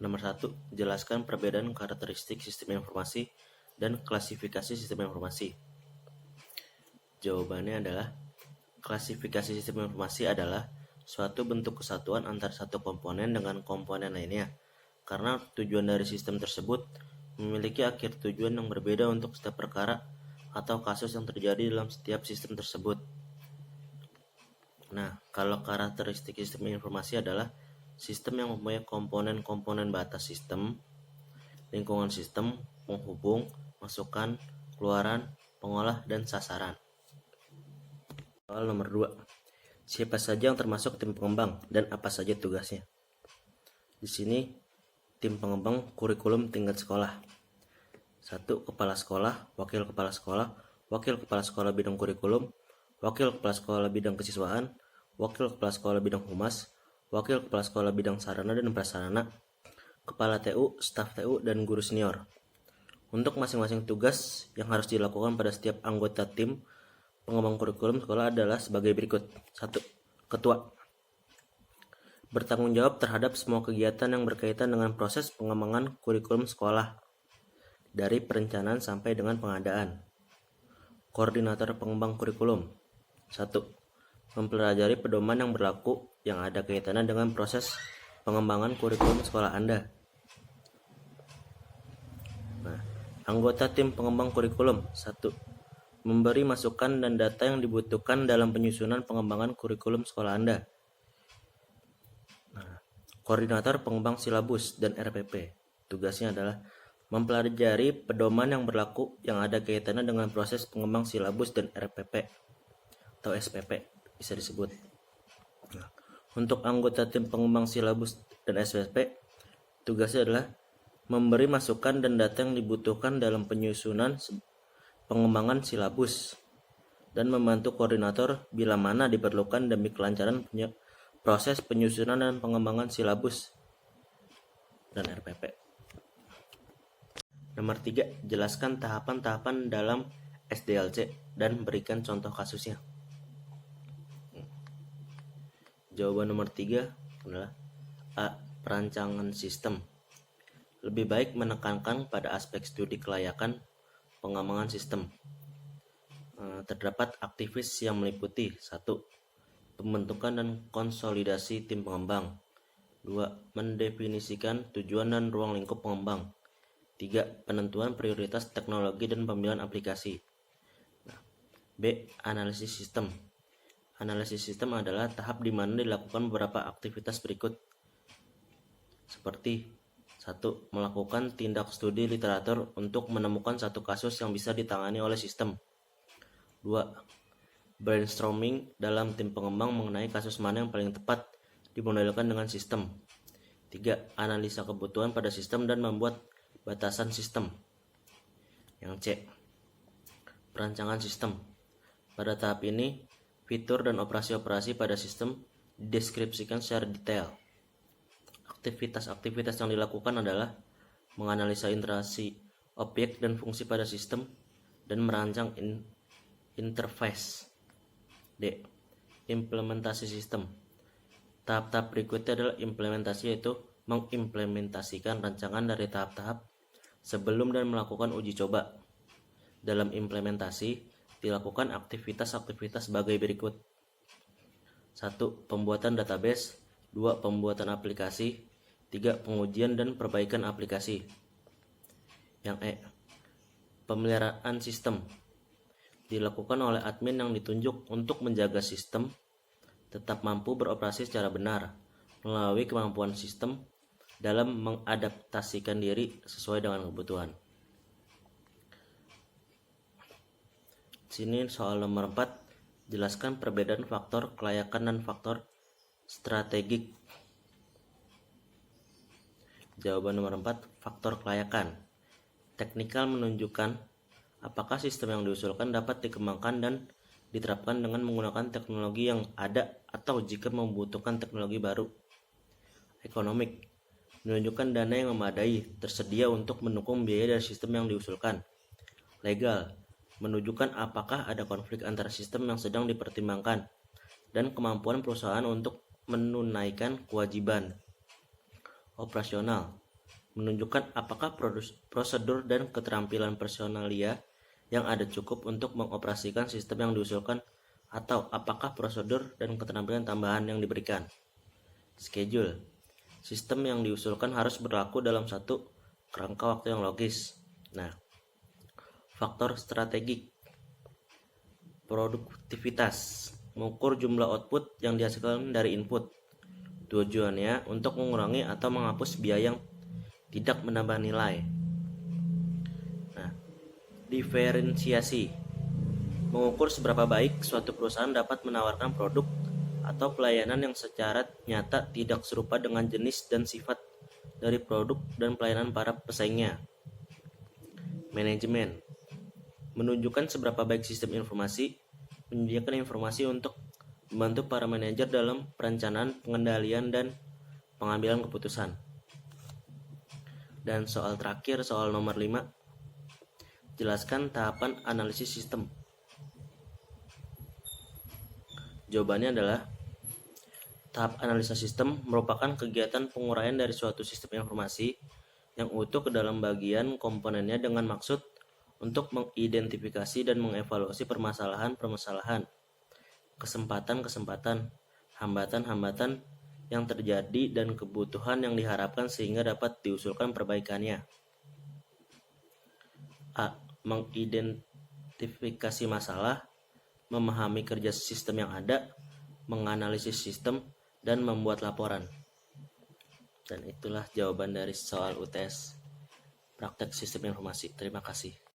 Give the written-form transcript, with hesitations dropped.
Nomor 1. Jelaskan perbedaan karakteristik sistem informasi dan klasifikasi sistem informasi. Jawabannya adalah klasifikasi sistem informasi adalah suatu bentuk kesatuan antara satu komponen dengan komponen lainnya, karena tujuan dari sistem tersebut memiliki akhir tujuan yang berbeda untuk setiap perkara atau kasus yang terjadi dalam setiap sistem tersebut. Nah, kalau karakteristik sistem informasi adalah sistem yang mempunyai komponen-komponen batas sistem, lingkungan sistem, penghubung, masukan, keluaran, pengolah, dan sasaran. Soal nomor 2. Siapa saja yang termasuk tim pengembang dan apa saja tugasnya? Di sini tim pengembang kurikulum tingkat sekolah. 1. Kepala sekolah, wakil kepala sekolah bidang kurikulum, wakil kepala sekolah bidang kesiswaan, wakil kepala sekolah bidang humas, wakil kepala sekolah bidang sarana dan prasarana, kepala TU, staf TU, dan guru senior. Untuk masing-masing tugas yang harus dilakukan pada setiap anggota tim pengembang kurikulum sekolah adalah sebagai berikut. 1. Ketua bertanggung jawab terhadap semua kegiatan yang berkaitan dengan proses pengembangan kurikulum sekolah, dari perencanaan sampai dengan pengadaan. Koordinator pengembang kurikulum. 1. Mempelajari pedoman yang berlaku yang ada kaitannya dengan proses pengembangan kurikulum sekolah Anda. Nah, anggota tim pengembang kurikulum. 1. Memberi masukan dan data yang dibutuhkan dalam penyusunan pengembangan kurikulum sekolah Anda. Nah, koordinator pengembang silabus dan RPP. Tugasnya adalah mempelajari pedoman yang berlaku yang ada kaitannya dengan proses pengembang silabus dan RPP atau SPP bisa disebut. Nah, untuk anggota tim pengembang silabus dan SPP, tugasnya adalah memberi masukan dan data yang dibutuhkan dalam penyusunan pengembangan silabus dan membantu koordinator bila mana diperlukan demi kelancaran proses penyusunan dan pengembangan silabus dan RPP. Nomor 3. Jelaskan tahapan-tahapan dalam SDLC dan berikan contoh kasusnya. Jawaban nomor 3 adalah A. Perancangan sistem. Lebih baik menekankan pada aspek studi kelayakan pengembangan sistem. Terdapat aktivis yang meliputi 1. Pembentukan dan konsolidasi tim pengembang. 2. Mendefinisikan tujuan dan ruang lingkup pengembang. 3. Penentuan prioritas teknologi dan pemilihan aplikasi. B. Analisis sistem. Analisis sistem adalah tahap di mana dilakukan beberapa aktivitas berikut, seperti 1. Melakukan tindak studi literatur untuk menemukan satu kasus yang bisa ditangani oleh sistem. 2. Brainstorming dalam tim pengembang mengenai kasus mana yang paling tepat dimodelkan dengan sistem. 3. Analisa kebutuhan pada sistem dan membuat batasan sistem. Yang C. Perancangan sistem. Pada tahap ini, fitur dan operasi-operasi pada sistem dideskripsikan secara detail. Aktivitas-aktivitas yang dilakukan adalah menganalisa interaksi objek dan fungsi pada sistem dan merancang interface. D. Implementasi sistem. Tahap-tahap berikutnya adalah implementasi, yaitu mengimplementasikan rancangan dari tahap-tahap sebelum dan melakukan uji coba. Dalam implementasi, dilakukan aktivitas-aktivitas sebagai berikut. 1. Pembuatan database. 2. Pembuatan aplikasi. 3. Pengujian dan perbaikan aplikasi. Yang E. Pemeliharaan sistem. Dilakukan oleh admin yang ditunjuk untuk menjaga sistem tetap mampu beroperasi secara benar melalui kemampuan sistem dalam mengadaptasikan diri sesuai dengan kebutuhan. Sini soal nomor 4, jelaskan perbedaan faktor kelayakan dan faktor strategik. Jawaban nomor 4, faktor kelayakan. Teknikal menunjukkan apakah sistem yang diusulkan dapat dikembangkan dan diterapkan dengan menggunakan teknologi yang ada atau jika membutuhkan teknologi baru. Ekonomik menunjukkan dana yang memadai tersedia untuk mendukung biaya dari sistem yang diusulkan. Legal menunjukkan apakah ada konflik antara sistem yang sedang dipertimbangkan dan kemampuan perusahaan untuk menunaikan kewajiban. Operasional menunjukkan apakah prosedur dan keterampilan personalia yang ada cukup untuk mengoperasikan sistem yang diusulkan atau apakah prosedur dan keterampilan tambahan yang diberikan. Schedule. Sistem yang diusulkan harus berlaku dalam satu kerangka waktu yang logis. Nah, faktor strategik. Produktivitas. Mengukur jumlah output yang dihasilkan dari input. Tujuannya untuk mengurangi atau menghapus biaya yang tidak menambah nilai. Nah, diferensiasi. Mengukur seberapa baik suatu perusahaan dapat menawarkan produk atau pelayanan yang secara nyata tidak serupa dengan jenis dan sifat dari produk dan pelayanan para pesaingnya. Manajemen. Menunjukkan seberapa baik sistem informasi menyediakan informasi untuk membantu para manajer dalam perencanaan, pengendalian, dan pengambilan keputusan. Dan soal terakhir, soal nomor 5, jelaskan tahapan analisis sistem. Jawabannya adalah tahap analisa sistem merupakan kegiatan penguraian dari suatu sistem informasi yang utuh ke dalam bagian komponennya dengan maksud untuk mengidentifikasi dan mengevaluasi permasalahan-permasalahan, kesempatan-kesempatan, hambatan-hambatan yang terjadi dan kebutuhan yang diharapkan sehingga dapat diusulkan perbaikannya. A. Mengidentifikasi masalah, memahami kerja sistem yang ada, menganalisis sistem, dan membuat laporan. Dan itulah jawaban dari soal UTS praktek sistem informasi. Terima kasih.